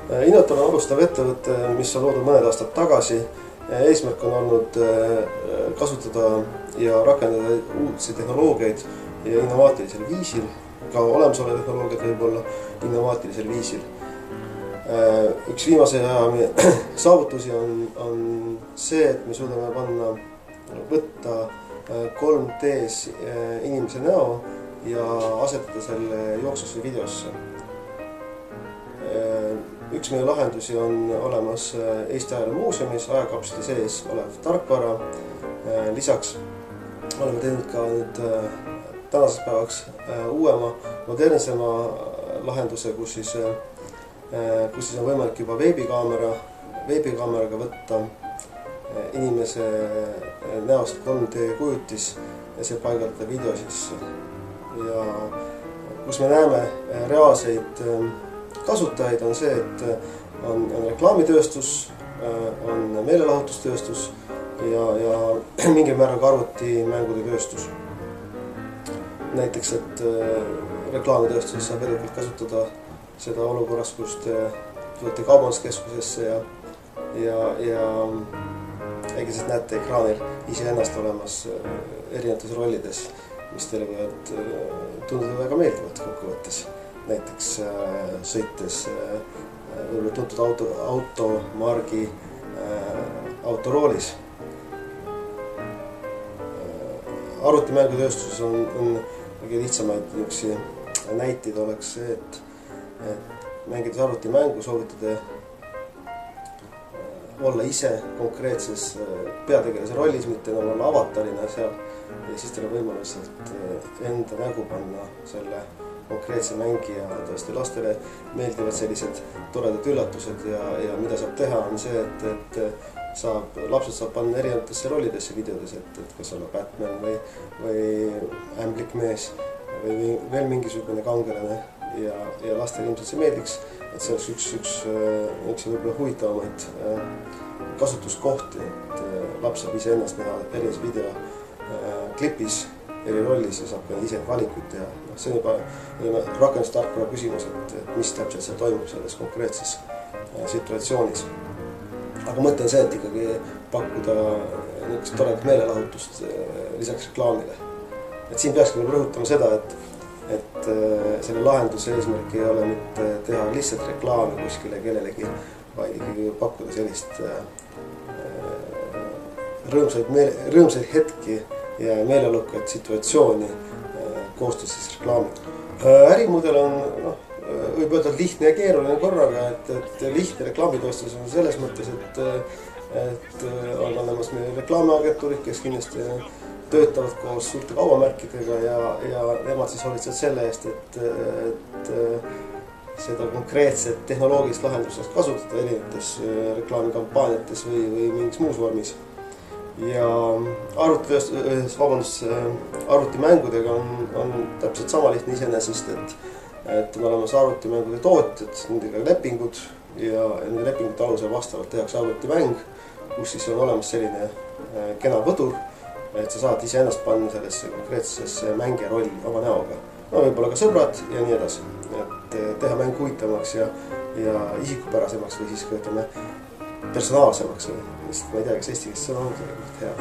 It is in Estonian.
Inotor on alustav ettevõte, mis on loodud mõned aastad tagasi. Eesmärk on olnud kasutada ja rakendada uudseid tehnoloogiaid ja innovaatilisel viisil, ka olemasolev tehnoloogiad võib olla innovaatilisel viisil. Üks viimase aja saavutusi on see, et me suudame võtta 3D-s inimese näo ja asetada selle jooksusse videosse. Üks meie lahendusi on olemas Eesti Ajaloo Muuseumis ajakapsli sees olev tarkvara. Lisaks oleme teinud ka nüüd tänaseks päevaks uuema, modernsema lahenduse, kus siis on võimalik juba veebikaameraga võtta inimese näost 3D kujutis ja see paigaldada video sisse. Ja kus me näeme reaalseid kasutajaid on see, et on reklaamitööstus, on meelelahutustööstus ja mingil määral ka arvutimängude tööstus. Näiteks, et reklaamitööstuses saab edukalt kasutada seda olukorras, kus te tulete kaubanduskeskusesse ja äkitselt näete ekraanil iseennast olemas erinevates rollides, mis teile võivad tunduda väga meeldivad kokkuvõttes. Näiteks sõites võib-olla tuntud automargi autoroolis. Arvutimängutööstuses on kõige lihtsamaid näiteid oleks see, et mängides arvutimängu soovitade olla ise konkreetses peategelase rollis, mitte enam olla avatarina seal ja siis teil on võimalus enda nägu panna selle konkreetse mängija. Tõesti lastele meeldivad sellised toredad üllatused ja mida saab teha on see, et lapsed saab panna erinevatesse rollidesse videodes, et kas olla Batman või ämblik mees või veel mingisugune kangelane ja lastele ilmselt see meeldiks, et see oleks üks võib-olla huvitavamaid kasutuskohti, et laps saab ise ennast näha erinevates videoklipis eri rollis ja saab ka ise valikuid teha. See on juba rakendustarkvara küsimus, et mis täpselt seal toimub selles konkreetses situatsioonis. Aga mõte on see, et ikkagi pakkuda niisugust toredat meelelahutust lisaks reklaamile. Et siin peakski rõhutama seda, et selle lahenduse eesmärk ei ole mitte teha lihtsalt reklaami kuskile kellelegi, vaid ikkagi pakkuda sellist rõõmsaid hetki ja meelelukat situatsiooni koostöös siis reklaamiga. Ärimudel on võib öelda lihtne ja keeruline korraga, et lihtne reklaamitööstus on selles mõttes, et on olemas meie reklaamiagentuurid, kes kindlasti töötavad koos suurte kaubamärkidega ja nemad siis hoolitsevad selle eest, et seda konkreetset tehnoloogilist lahendust saaks kasutada erinevates reklaamikampaaniates või mingis muus vormis. Ja arvutimängudega on täpselt sama lihtne iseenesest, et on olemas arvutimängude tootjad, nendega lepingud ja nende lepingute alusel vastavalt tehakse arvutimäng, kus siis on olemas selline kena võdur, et sa saad iseennast panna sellesse konkreetsesse mängija rolli oma näoga. Võib-olla ka sõbrad ja nii edasi, et teha mäng huvitavamaks ja isikupärasemaks või siis ka personaalsemaks või ma ei tea, kas eesti keeles sõna on tegelikult hea.